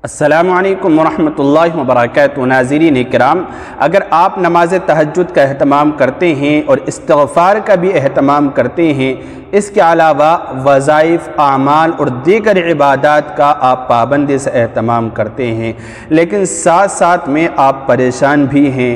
السلام علیکم ورحمۃ اللہ وبرکاتہ۔ ناظرین کرام، اگر آپ نماز تہجد کا اہتمام کرتے ہیں اور استغفار کا بھی اہتمام کرتے ہیں، اس کے علاوہ وظائف، اعمال اور دیگر عبادات کا آپ پابندی سے اہتمام کرتے ہیں، لیکن ساتھ ساتھ میں آپ پریشان بھی ہیں،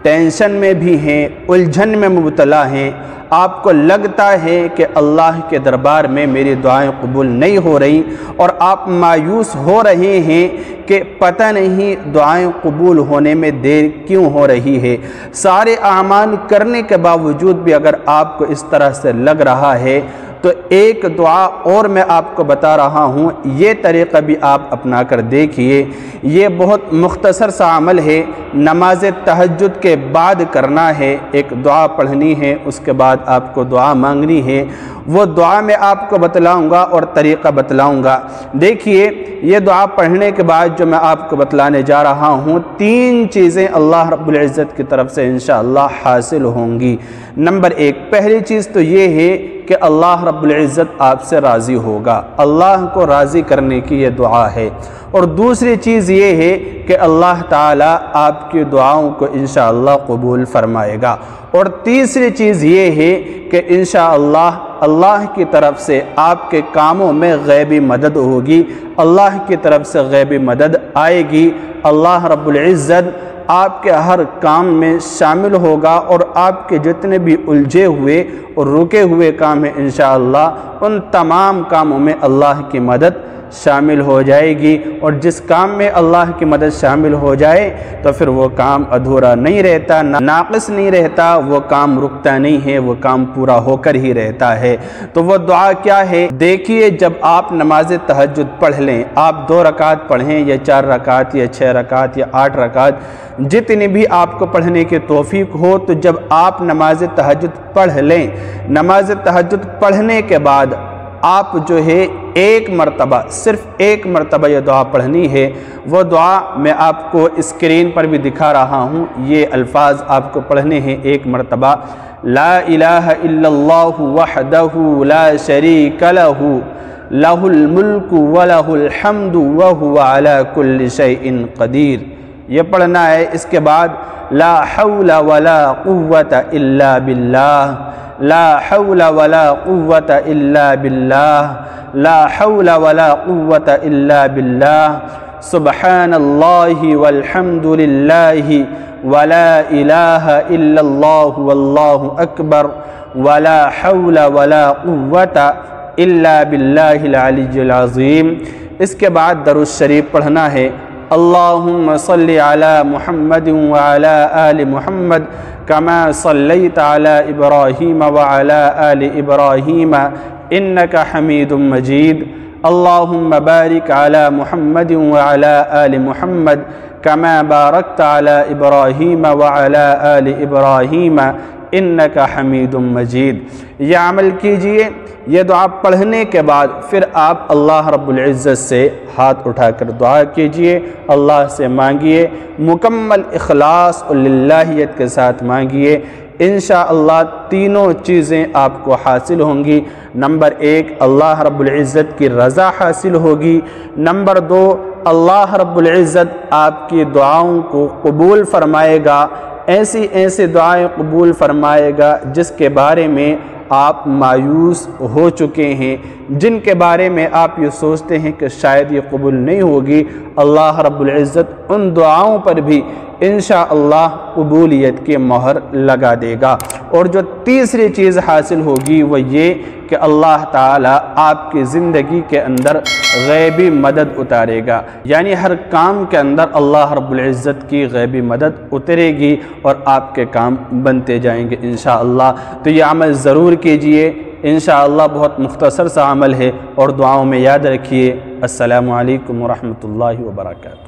ٹینشن میں بھی ہیں، الجھن میں مبتلا ہیں، آپ کو لگتا ہے کہ اللہ کے دربار میں میری دعائیں قبول نہیں ہو رہی اور آپ مایوس ہو رہے ہیں کہ پتہ نہیں دعائیں قبول ہونے میں دیر کیوں ہو رہی ہے۔ سارے اعمال کرنے کے باوجود بھی اگر آپ کو اس طرح سے لگ رہا ہے تو ایک دعا اور میں آپ کو بتا رہا ہوں، یہ طریقہ بھی آپ اپنا کر دیکھیے۔ یہ بہت مختصر سا عمل ہے، نماز تہجد کے بعد کرنا ہے، ایک دعا پڑھنی ہے، اس کے بعد آپ کو دعا مانگنی ہے۔ وہ دعا میں آپ کو بتلاؤں گا اور طریقہ بتلاؤں گا۔ دیکھیے، یہ دعا پڑھنے کے بعد جو میں آپ کو بتلانے جا رہا ہوں، 3 چیزیں اللہ رب العزت کی طرف سے انشاءاللہ حاصل ہوں گی۔ نمبر 1، پہلی چیز تو یہ ہے کہ اللہ رب العزت آپ سے راضی ہوگا، اللہ کو راضی کرنے کی یہ دعا ہے۔ اور دوسری چیز یہ ہے کہ اللہ تعالیٰ آپ کی دعاؤں کو انشاءاللہ قبول فرمائے گا۔ اور تیسری چیز یہ ہے کہ انشاءاللہ اللہ کی طرف سے آپ کے کاموں میں غیبی مدد ہوگی، اللہ کی طرف سے غیبی مدد آئے گی، اللہ رب العزت آپ کے ہر کام میں شامل ہوگا اور آپ کے جتنے بھی الجھے ہوئے اور رکے ہوئے کام ہیں انشاءاللہ ان تمام کاموں میں اللہ کی مدد شامل ہو جائے گی۔ اور جس کام میں اللہ کی مدد شامل ہو جائے تو پھر وہ کام ادھورا نہیں رہتا، ناقص نہیں رہتا، وہ کام رکتا نہیں ہے، وہ کام پورا ہو کر ہی رہتا ہے۔ تو وہ دعا کیا ہے؟ دیکھیے، جب آپ نماز تہجد پڑھ لیں، آپ 2 رکعت پڑھیں یا 4 رکعت یا 6 رکعت یا 8 رکعت، جتنی بھی آپ کو پڑھنے کی توفیق ہو، تو جب آپ نماز تہجد پڑھ لیں، نماز تہجد پڑھنے کے بعد آپ جو ہے ایک مرتبہ، صرف ایک مرتبہ یہ دعا پڑھنی ہے۔ وہ دعا میں آپ کو اسکرین پر بھی دکھا رہا ہوں، یہ الفاظ آپ کو پڑھنے ہیں ایک مرتبہ۔ لا الہ الا اللہ وحدہ لا شریک لہ لہ الملک ولہ الحمد وہو علی کل شیء قدیر، یہ پڑھنا ہے۔ اس کے بعد لا حول ولا قوة الا باللہ، لا حول ولا قوة الا باللہ، لا حول ولا قوة الا باللہ، سبحان اللہ والحمد للہ ولا الہ الا اللہ واللہ اکبر ولا حول ولا قوة الا باللہ العلی العظیم۔ اس کے بعد درود شریف پڑھنا ہے۔ اللہم صلی علی محمد وعلی آل محمد کما صلیت علی ابراہیم وعلی آل ابراہیم انک حمید مجید۔ اللہم بارک علی محمد وعلی آل محمد کما بارکت علی ابراہیم وعلی آل ابراہیم انک حمید مجید۔ یہ عمل کیجئے۔ یہ دعا پڑھنے کے بعد پھر آپ اللہ رب العزت سے ہاتھ اٹھا کر دعا کیجئے، اللہ سے مانگیے، مکمل اخلاص اور للہیت کے ساتھ مانگیے۔ انشاءاللہ تینوں چیزیں آپ کو حاصل ہوں گی۔ نمبر 1، اللہ رب العزت کی رضا حاصل ہوگی۔ نمبر 2، اللہ رب العزت آپ کی دعاؤں کو قبول فرمائے گا، ایسی دعائیں قبول فرمائے گا جس کے بارے میں آپ مایوس ہو چکے ہیں، جن کے بارے میں آپ یہ سوچتے ہیں کہ شاید یہ قبول نہیں ہوگی، اللہ رب العزت ان دعاؤں پر بھی انشاءاللہ قبولیت کی مہر لگا دے گا۔ اور جو تیسری چیز حاصل ہوگی وہ یہ کہ اللہ تعالیٰ آپ کی زندگی کے اندر غیبی مدد اتارے گا، یعنی ہر کام کے اندر اللہ رب العزت کی غیبی مدد اترے گی اور آپ کے کام بنتے جائیں گے انشاءاللہ۔ تو یہ عمل ضرور کیجئے، انشاءاللہ بہت مختصر سا عمل ہے، اور دعاؤں میں یاد رکھیے۔ السلام علیکم ورحمۃ اللہ وبرکاتہ۔